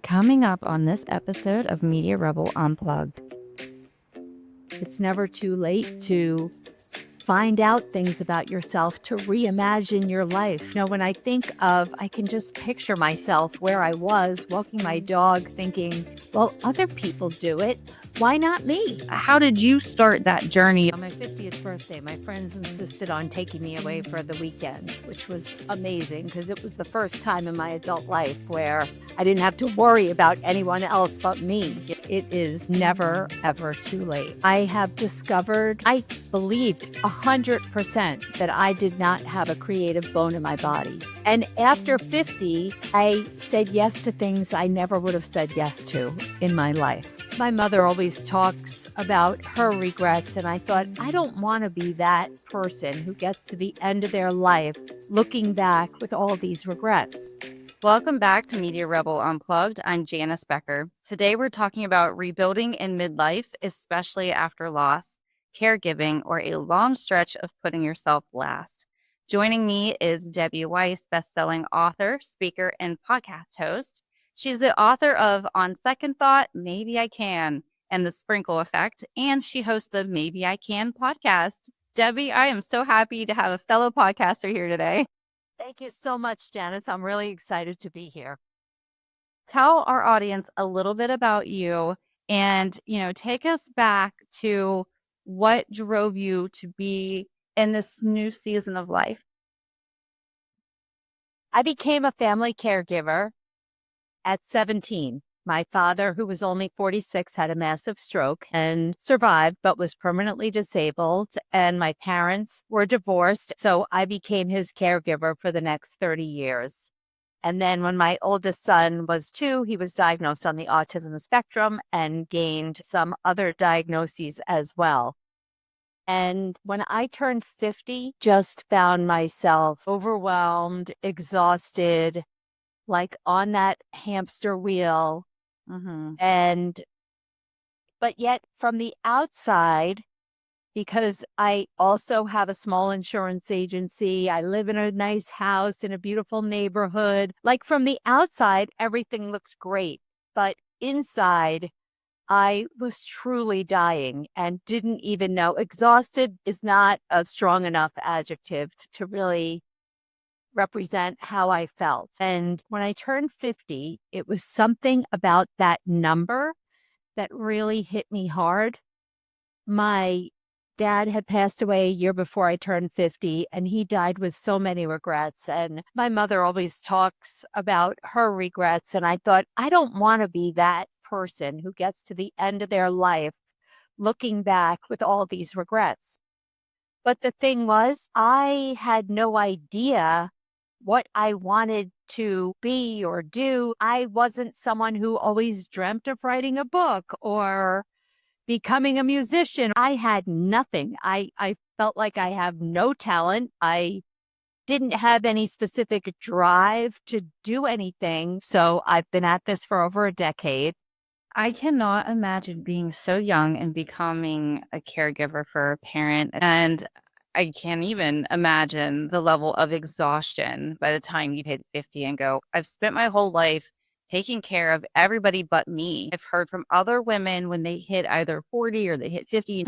Coming up on this episode of Media Rebel Unplugged. It's never too late to find out things about yourself, to reimagine your life. When I think of, I can just picture myself where I was walking my dog thinking, well, other people do it. Why not me? How did you start that journey? On my 50th birthday, my friends insisted on taking me away for the weekend, which was amazing because it was the first time in my adult life where I didn't have to worry about anyone else but me. It is never, ever too late. I have discovered, I believed 100% that I did not have a creative bone in my body. And after 50, I said yes to things I never would have said yes to in my life. My mother always talks about her regrets, and I thought, I don't want to be that person who gets to the end of their life looking back with all these regrets. Welcome back to Media Rebel Unplugged. I'm Janice Becker. Today we're talking about rebuilding in midlife, especially after loss, caregiving, or a long stretch of putting yourself last. Joining me is Debbie Weiss, bestselling author, speaker, and podcast host. She's the author of On Second Thought, Maybe I Can, and The Sprinkle Effect, and she hosts the Maybe I Can podcast. Debbie, I am so happy to have a fellow podcaster here today. Thank you so much, Janice. I'm really excited to be here. Tell our audience a little bit about you and, take us back to what drove you to be in this new season of life. I became a family caregiver at 17. My father, who was only 46, had a massive stroke and survived, but was permanently disabled. And my parents were divorced. So I became his caregiver for the next 30 years. And then when my oldest son was 2, he was diagnosed on the autism spectrum and gained some other diagnoses as well. And when I turned 50, just found myself overwhelmed, exhausted, like on that hamster wheel. Mm-hmm. But yet from the outside, because I also have a small insurance agency, I live in a nice house in a beautiful neighborhood. Like from the outside, everything looked great. But inside, I was truly dying and didn't even know. Exhausted is not a strong enough adjective to really represent how I felt. And when I turned 50, it was something about that number that really hit me hard. My dad had passed away a year before I turned 50, and he died with so many regrets. And my mother always talks about her regrets. And I thought, I don't want to be that person who gets to the end of their life looking back with all these regrets. But the thing was, I had no idea what I wanted to be or do. I wasn't someone who always dreamt of writing a book or becoming a musician. I had nothing. I felt like I have no talent. I didn't have any specific drive to do anything. So I've been at this for over a decade. I cannot imagine being so young and becoming a caregiver for a parent. And I can't even imagine the level of exhaustion by the time you hit 50 and go, I've spent my whole life taking care of everybody but me. I've heard from other women when they hit either 40 or they hit 50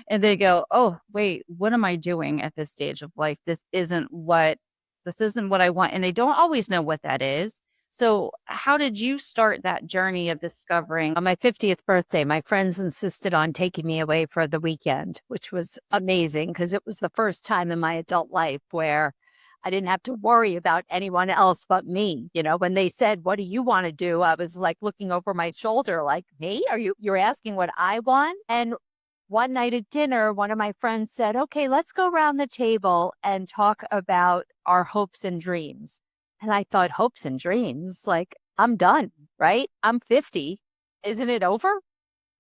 and they go, oh, wait, what am I doing at this stage of life? This isn't what I want. And they don't always know what that is. So how did you start that journey of discovering? On my 50th birthday, my friends insisted on taking me away for the weekend, which was amazing because it was the first time in my adult life where I didn't have to worry about anyone else but me. When they said, what do you want to do? I was like looking over my shoulder, like, me? You're asking what I want? And one night at dinner, one of my friends said, okay, let's go around the table and talk about our hopes and dreams. And I thought, hopes and dreams, like, I'm done, right? I'm 50. Isn't it over?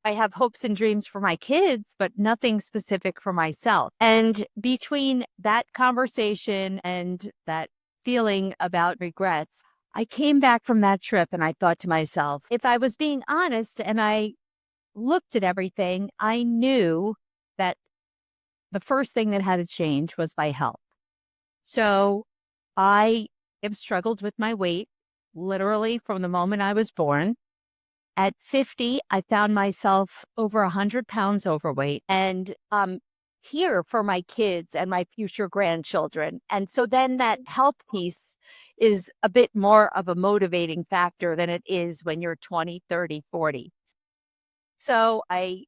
I have hopes and dreams for my kids, but nothing specific for myself. And between that conversation and that feeling about regrets, I came back from that trip and I thought to myself, if I was being honest and I looked at everything, I knew that the first thing that had to change was my health. So I have struggled with my weight literally from the moment I was born. At 50, I found myself over 100 pounds overweight and here for my kids and my future grandchildren. And so then that health piece is a bit more of a motivating factor than it is when you're 20, 30, 40. So I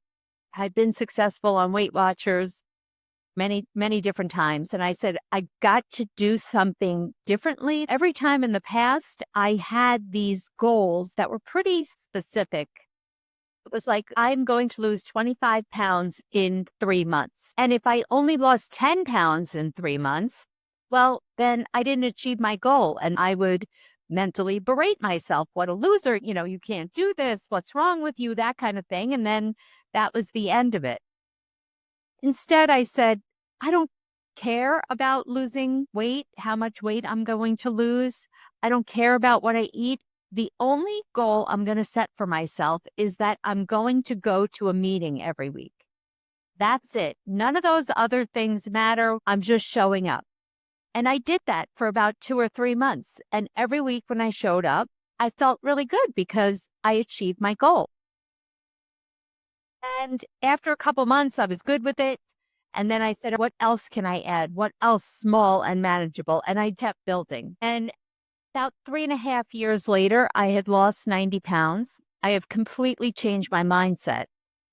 had been successful on Weight Watchers many, many different times. And I said, I got to do something differently. Every time in the past, I had these goals that were pretty specific. It was like, I'm going to lose 25 pounds in 3 months. And if I only lost 10 pounds in 3 months, well, then I didn't achieve my goal. And I would mentally berate myself. What a loser. You can't do this. What's wrong with you? That kind of thing. And then that was the end of it. Instead, I said, I don't care about losing weight, how much weight I'm going to lose. I don't care about what I eat. The only goal I'm going to set for myself is that I'm going to go to a meeting every week. That's it. None of those other things matter. I'm just showing up. And I did that for about 2 or 3 months. And every week when I showed up, I felt really good because I achieved my goal. And after a couple months, I was good with it. And then I said, what else can I add? What else small and manageable? And I kept building. And about 3.5 years later, I had lost 90 pounds. I have completely changed my mindset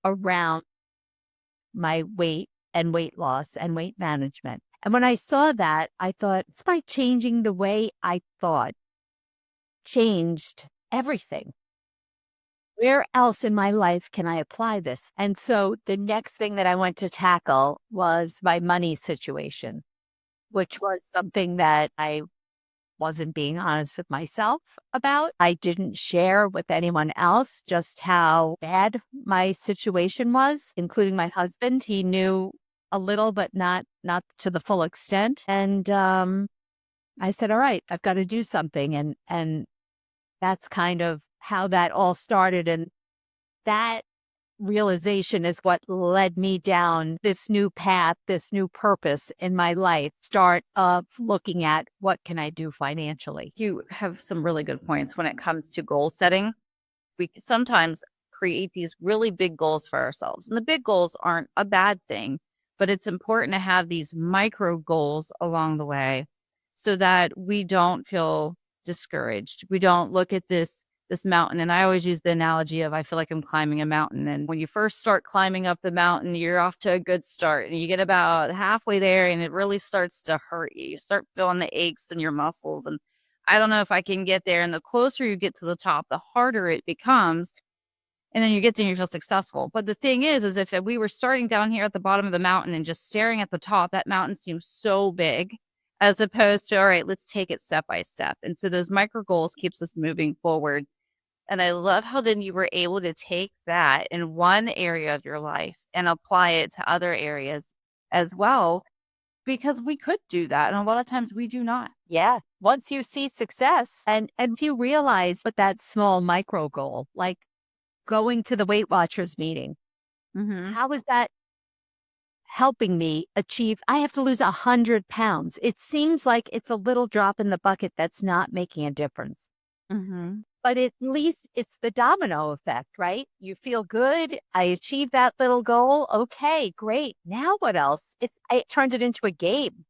around my weight and weight loss and weight management. And when I saw that, I thought, it's by changing the way I thought, changed everything. Where else in my life can I apply this? And so the next thing that I went to tackle was my money situation, which was something that I wasn't being honest with myself about. I didn't share with anyone else just how bad my situation was, including my husband. He knew a little, but not to the full extent. And I said, all right, I've got to do something. And that's kind of how that all started. And that realization is what led me down this new path, this new purpose in my life. Start of looking at what can I do financially. You have some really good points when it comes to goal setting. We sometimes create these really big goals for ourselves, and the big goals aren't a bad thing, but it's important to have these micro goals along the way so that we don't feel discouraged. We don't look at this mountain. And I always use the analogy of I feel like I'm climbing a mountain. And when you first start climbing up the mountain, you're off to a good start. And you get about halfway there and it really starts to hurt you. You start feeling the aches in your muscles. And I don't know if I can get there. And the closer you get to the top, the harder it becomes. And then you get there and you feel successful. But the thing is if we were starting down here at the bottom of the mountain and just staring at the top, that mountain seems so big as opposed to, all right, let's take it step by step. And so those micro goals keeps us moving forward. And I love how then you were able to take that in one area of your life and apply it to other areas as well, because we could do that. And a lot of times we do not. Yeah. Once you see success and you realize what that small micro goal, like going to the Weight Watchers meeting, how is that helping me achieve? I have to lose 100 pounds. It seems like it's a little drop in the bucket that's not making a difference. But at least it's the domino effect, right? You feel good. I achieved that little goal. Okay, great. Now what else? I turned it into a game.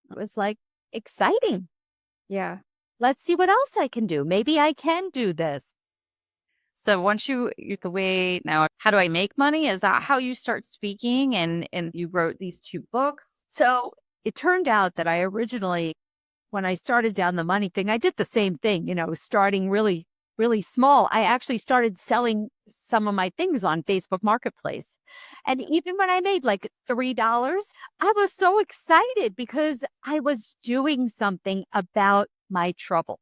It was like exciting. Yeah. Let's see what else I can do. Maybe I can do this. So once you the way now, how do I make money? Is that how you start speaking? And you wrote these 2 books? So it turned out that I originally, when I started down the money thing, I did the same thing, starting really, really small. I actually started selling some of my things on Facebook Marketplace. And even when I made like $3, I was so excited because I was doing something about my trouble,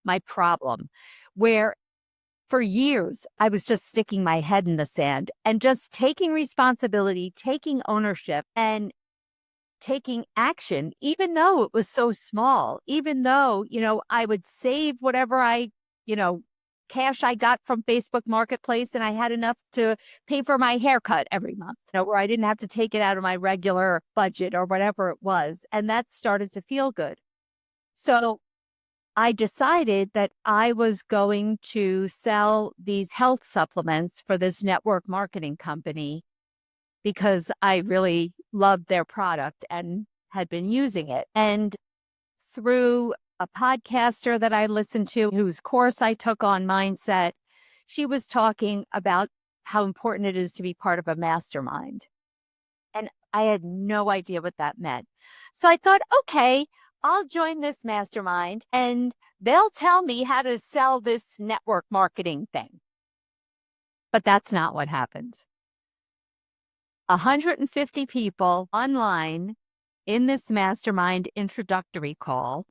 my problem, where for years I was just sticking my head in the sand and just taking responsibility, taking ownership, and taking action, even though it was so small, even though, I would save whatever cash I got from Facebook Marketplace and I had enough to pay for my haircut every month, where I didn't have to take it out of my regular budget or whatever it was. And that started to feel good. So I decided that I was going to sell these health supplements for this network marketing company because I really loved their product and had been using it. And through a podcaster that I listened to, whose course I took on mindset, she was talking about how important it is to be part of a mastermind. And I had no idea what that meant. So I thought, okay, I'll join this mastermind and they'll tell me how to sell this network marketing thing. But that's not what happened. 150 people online in this mastermind introductory call.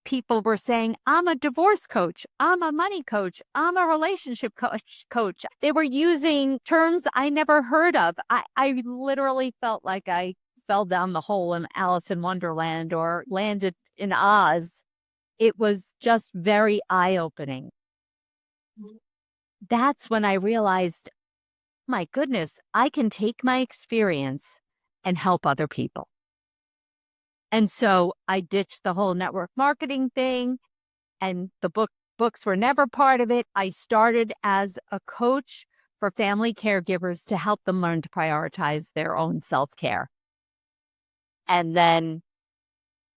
People were saying, I'm a divorce coach, I'm a money coach, I'm a relationship coach. They were using terms I never heard of. I literally felt like I fell down the hole in Alice in Wonderland or landed in Oz. It was just very eye-opening. That's when I realized, my goodness, I can take my experience and help other people. And so I ditched the whole network marketing thing, and the books were never part of it. I started as a coach for family caregivers to help them learn to prioritize their own self-care. And then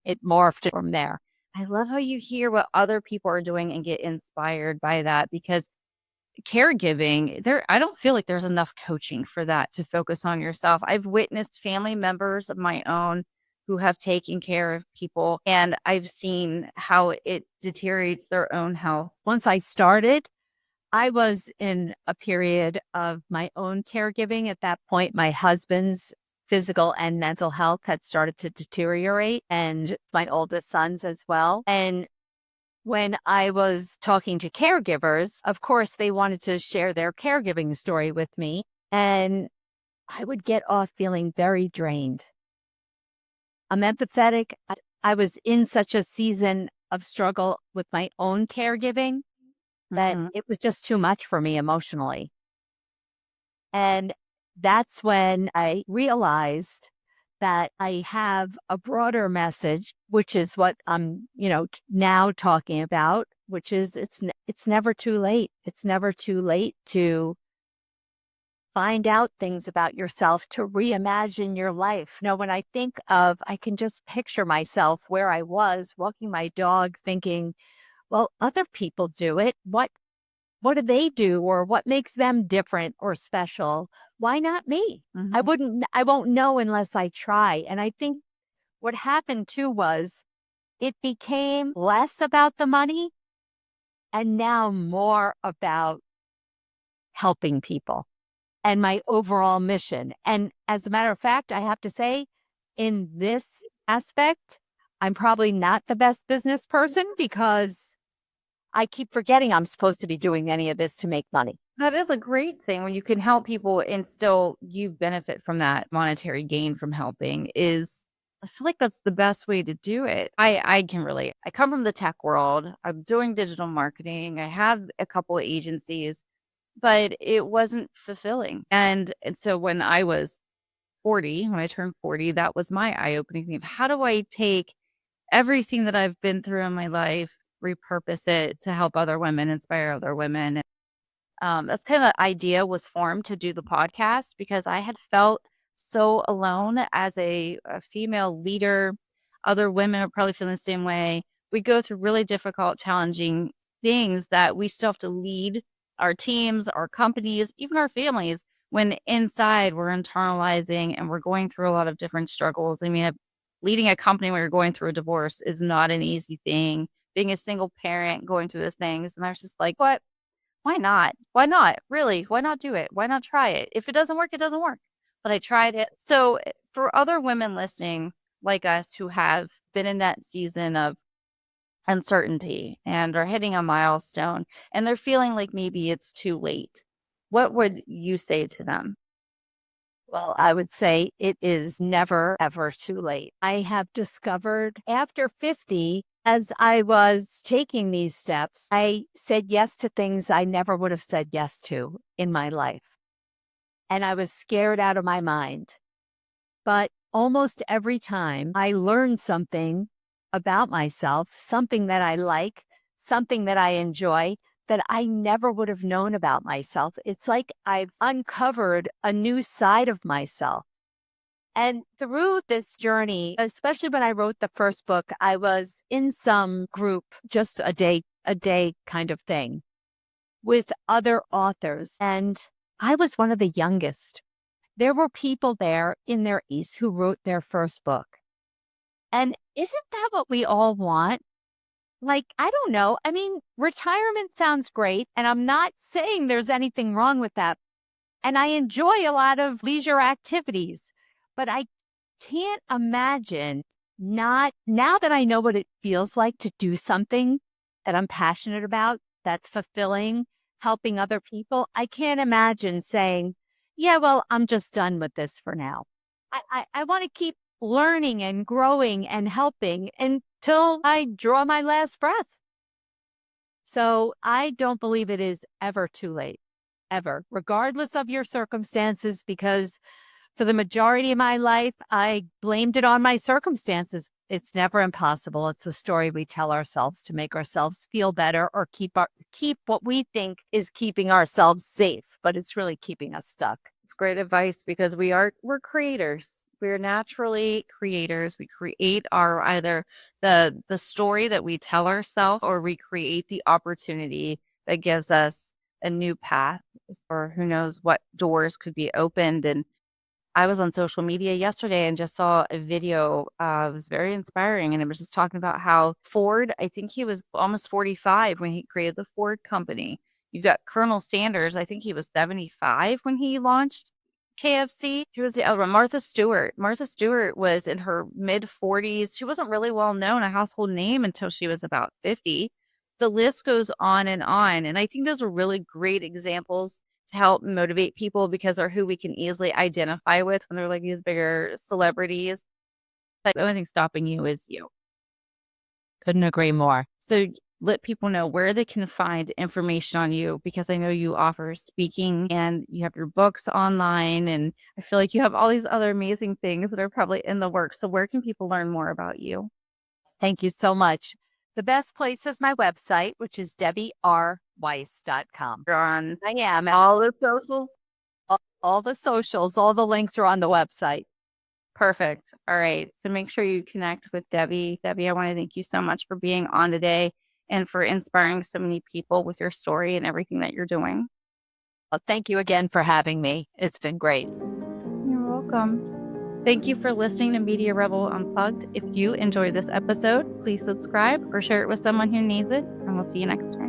it morphed from there. I love how you hear what other people are doing and get inspired by that, because caregiving, I don't feel like there's enough coaching for that to focus on yourself. I've witnessed family members of my own who have taken care of people, and I've seen how it deteriorates their own health. Once I started, I was in a period of my own caregiving. At that point, my husband's physical and mental health had started to deteriorate, and my oldest son's as well. And when I was talking to caregivers, of course, they wanted to share their caregiving story with me. And I would get off feeling very drained. I'm empathetic. I was in such a season of struggle with my own caregiving that Mhm. it was just too much for me emotionally. And that's when I realized that I have a broader message, which is what I'm, now talking about, which is it's never too late. It's never too late to find out things about yourself, to reimagine your life. When I think of, I can just picture myself where I was walking my dog thinking, well, other people do it. What do they do, or what makes them different or special? Why not me? Mhm. I won't know unless I try. And I think what happened too was it became less about the money and now more about helping people and my overall mission. And as a matter of fact, I have to say, in this aspect, I'm probably not the best business person because I keep forgetting I'm supposed to be doing any of this to make money. That is a great thing when you can help people and still you benefit from that monetary gain from helping. Is I feel like that's the best way to do it. I can relate. I come from the tech world. I'm doing digital marketing. I have a couple of agencies, but it wasn't fulfilling. And so when I was 40, when I turned 40, that was my eye-opening thing of how do I take everything that I've been through in my life, repurpose it to help other women, inspire other women. That's kind of the idea was formed to do the podcast because I had felt so alone as a female leader. Other women are probably feeling the same way. We go through really difficult, challenging things that we still have to lead our teams, our companies, even our families. When inside we're internalizing and we're going through a lot of different struggles. I mean, leading a company when you're going through a divorce is not an easy thing. Being a single parent, going through those things. And I was just like, what? Why not? Why not? Really? Why not do it? Why not try it? If it doesn't work, it doesn't work. But I tried it. So for other women listening like us who have been in that season of uncertainty and are hitting a milestone and they're feeling like maybe it's too late, what would you say to them? Well, I would say it is never, ever too late. I have discovered after 50, as I was taking these steps, I said yes to things I never would have said yes to in my life. And I was scared out of my mind. But almost every time I learned something about myself, something that I like, something that I enjoy that I never would have known about myself. It's like I've uncovered a new side of myself. And through this journey, especially when I wrote the first book, I was in some group, just a day kind of thing with other authors. And I was one of the youngest. There were people there in their east who wrote their first book. And isn't that what we all want? Like, I don't know. I mean, retirement sounds great. And I'm not saying there's anything wrong with that. And I enjoy a lot of leisure activities, but I can't imagine not now that I know what it feels like to do something that I'm passionate about, that's fulfilling, helping other people. I can't imagine saying, yeah, well, I'm just done with this for now. I want to keep learning and growing and helping until I draw my last breath. So I don't believe it is ever too late, ever, regardless of your circumstances, because for the majority of my life, I blamed it on my circumstances. It's never impossible. It's a story we tell ourselves to make ourselves feel better or keep what we think is keeping ourselves safe, but it's really keeping us stuck. It's great advice because we're creators. We're naturally creators. We create our either the story that we tell ourselves, or we create the opportunity that gives us a new path, or who knows what doors could be opened. And I was on social media yesterday and just saw a video. It was very inspiring. And it was just talking about how Ford, I think he was almost 45 when he created the Ford company. You've got Colonel Sanders. I think he was 75 when he launched KFC. Who was the other one? Martha Stewart. Martha Stewart was in her mid 40s. She wasn't really well known, a household name, until she was about 50. The list goes on and on. And I think those are really great examples to help motivate people because they're who we can easily identify with when they're like these bigger celebrities. But the only thing stopping you is you. Couldn't agree more. So let people know where they can find information on you, because I know you offer speaking and you have your books online, and I feel like you have all these other amazing things that are probably in the works. So where can people learn more about you? Thank you so much. The best place is my website, which is debbieweiss.com. You're on I am. all the socials. All the socials, all the links are on the website. Perfect. All right. So make sure you connect with Debbie. Debbie, I want to thank you so much for being on today and for inspiring so many people with your story and everything that you're doing. Well, thank you again for having me. It's been great. You're welcome. Thank you for listening to Media Rebel Unplugged. If you enjoyed this episode, please subscribe or share it with someone who needs it, and we'll see you next time.